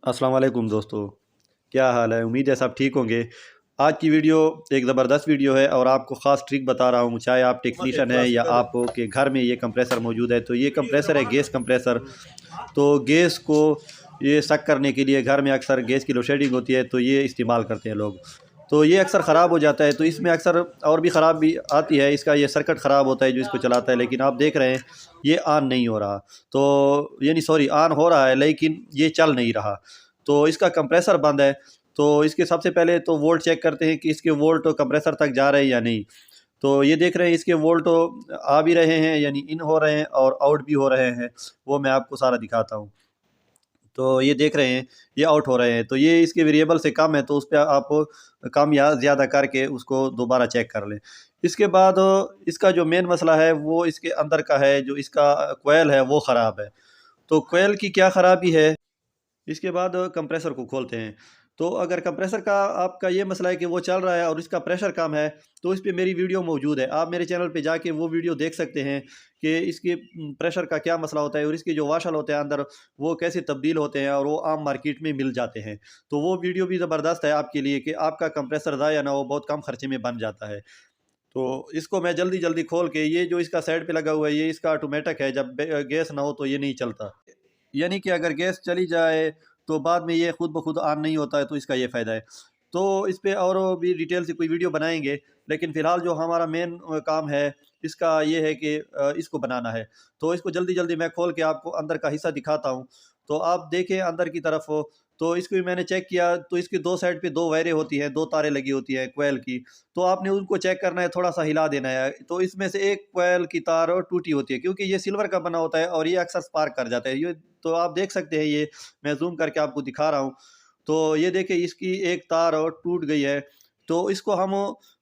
अस्सलाम वालेकुम दोस्तों, क्या हाल है। उम्मीद है सब ठीक होंगे। आज की वीडियो एक ज़बरदस्त वीडियो है और आपको ख़ास ट्रिक बता रहा हूँ। चाहे आप टेक्नीशियन हैं या आप के घर में ये कंप्रेसर मौजूद है, तो ये कंप्रेसर है गैस कंप्रेसर। तो गैस को ये सक करने के लिए घर में अक्सर गैस की लोड शेडिंग होती है, तो ये इस्तेमाल करते हैं लोग। तो ये अक्सर ख़राब हो जाता है, तो इसमें अक्सर और भी ख़राब भी आती है। इसका ये सर्किट ख़राब होता है जो इसको चलाता है, लेकिन आप देख रहे हैं ये ऑन नहीं हो रहा। तो यानी सॉरी, ऑन हो रहा है लेकिन ये चल नहीं रहा। तो इसका कंप्रेसर बंद है। तो इसके सबसे पहले तो वोल्ट चेक करते हैं कि इसके वोल्ट कंप्रेसर तक जा रहे हैं या नहीं। तो ये देख रहे हैं इसके वोल्ट आ भी रहे हैं, यानी इन हो रहे हैं और आउट भी हो रहे हैं। वो मैं आपको सारा दिखाता हूँ। तो ये देख रहे हैं ये आउट हो रहे हैं, तो ये इसके वेरिएबल से कम है, तो उस पर आप कम या ज़्यादा करके उसको दोबारा चेक कर लें। इसके बाद इसका जो मेन मसला है वो इसके अंदर का है, जो इसका कोयल है वो ख़राब है। तो कोयल की क्या ख़राबी है, इसके बाद कंप्रेसर को खोलते हैं। तो अगर कंप्रेसर का आपका ये मसला है कि वो चल रहा है और इसका प्रेशर कम है, तो इस पे मेरी वीडियो मौजूद है। आप मेरे चैनल पे जाके वो वीडियो देख सकते हैं कि इसके प्रेशर का क्या मसला होता है और इसके जो वाशल होते हैं अंदर वो कैसे तब्दील होते हैं और वो आम मार्केट में मिल जाते हैं। तो वो वीडियो भी ज़बरदस्त है आपके लिए कि आपका कंप्रेसर ज़ाया ना हो, बहुत कम खर्चे में बन जाता है। तो इसको मैं जल्दी जल्दी खोल के, ये जो इसका साइड पे लगा हुआ है ये इसका ऑटोमेटिक है, जब गैस ना हो तो ये नहीं चलता। यानी कि अगर गैस चली जाए तो बाद में ये खुद ब खुद ऑन नहीं होता है, तो इसका ये फ़ायदा है। तो इस पे और भी डिटेल से कोई वीडियो बनाएंगे, लेकिन फ़िलहाल जो हमारा मेन काम है इसका ये है कि इसको बनाना है। तो इसको जल्दी जल्दी मैं खोल के आपको अंदर का हिस्सा दिखाता हूँ। तो आप देखें अंदर की तरफ हो, तो इसको भी मैंने चेक किया, तो इसकी दो साइड पे दो वायरें होती हैं, दो तारें लगी होती हैं कोयल की। तो आपने उनको चेक करना है, थोड़ा सा हिला देना है। तो इसमें से एक कोयल की तार टूटी होती है, क्योंकि ये सिल्वर का बना होता है और ये अक्सर स्पार्क कर जाता है। ये तो आप देख सकते हैं, ये मैं जूम करके आपको दिखा रहा हूँ। तो ये देखिए इसकी एक तार और टूट गई है। तो इसको हम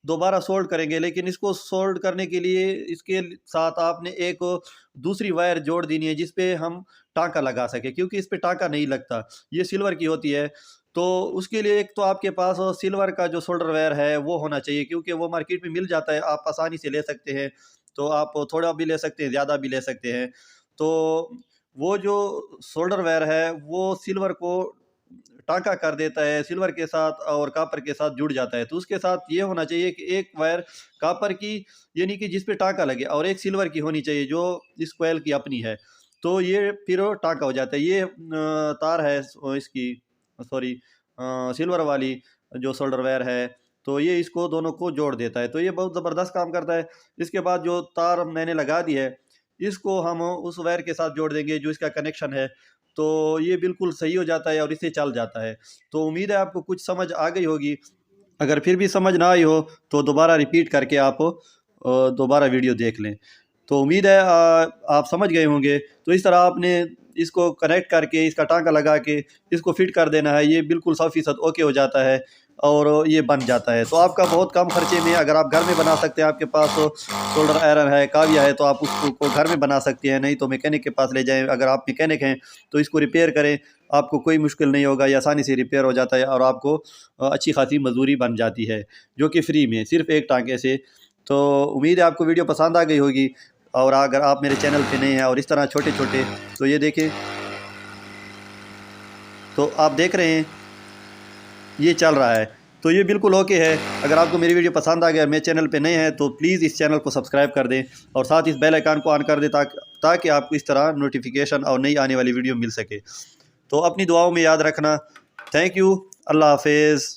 दोबारा सोल्ड करेंगे, लेकिन इसको सोल्ड करने के लिए इसके साथ आपने एक दूसरी वायर जोड़ देनी है जिस पे हम टाँका लगा सके, क्योंकि इस पे टाँका नहीं लगता, ये सिल्वर की होती है। तो उसके लिए एक तो आपके पास सिल्वर का जो सोल्डर वायर है वो होना चाहिए, क्योंकि वो मार्केट में मिल जाता है, आप आसानी से ले सकते हैं। तो आप थोड़ा भी ले सकते हैं, ज़्यादा भी ले सकते हैं। तो वो जो सोल्डर वायर है वो सिल्वर को टाँका कर देता है, सिल्वर के साथ और कॉपर के साथ जुड़ जाता है। तो उसके साथ ये होना चाहिए कि एक वायर कॉपर की, यानी कि जिस पे टाँका लगे, और एक सिल्वर की होनी चाहिए जो इस कोयल की अपनी है। तो ये फिर टाँका हो जाता है। ये तार है इसकी, सॉरी, सिल्वर वाली जो सोल्डर वायर है, तो ये इसको दोनों को जोड़ देता है। तो ये बहुत ज़बरदस्त काम करता है। इसके बाद जो तार मैंने लगा दी है, इसको हम उस वायर के साथ जोड़ देंगे जो इसका कनेक्शन है। तो ये बिल्कुल सही हो जाता है और इससे चल जाता है। तो उम्मीद है आपको कुछ समझ आ गई होगी। अगर फिर भी समझ ना आई हो तो दोबारा रिपीट करके आप दोबारा वीडियो देख लें। तो उम्मीद है आप समझ गए होंगे। तो इस तरह आपने इसको कनेक्ट करके, इसका टाँका लगा के इसको फिट कर देना है। ये बिल्कुल 100% ओके हो जाता है और ये बन जाता है। तो आपका बहुत कम खर्चे में, अगर आप घर में बना सकते हैं, आपके पास सोल्डर आयरन है, काविया है, तो आप उसको को घर में बना सकते हैं। नहीं तो मैकेनिक के पास ले जाएँ। अगर आप मैकेनिक हैं तो इसको रिपेयर करें, आपको कोई मुश्किल नहीं होगा, ये आसानी से रिपेयर हो जाता है और आपको अच्छी खासी मजदूरी बन जाती है, जो कि फ्री में सिर्फ एक टाँके से। तो उम्मीद है आपको वीडियो पसंद आ गई होगी। और अगर आप मेरे चैनल पे नए हैं और इस तरह छोटे छोटे, तो ये देखें, तो आप देख रहे हैं ये चल रहा है। तो ये बिल्कुल ओके है। अगर आपको मेरी वीडियो पसंद आ गया, मेरे चैनल पे नए हैं, तो प्लीज़ इस चैनल को सब्सक्राइब कर दें और साथ इस बेल आइकन को ऑन कर दें, ताकि आपको इस तरह नोटिफिकेशन और नई आने वाली वीडियो मिल सके। तो अपनी दुआओं में याद रखना। Thank you. अल्लाह हाफिज़।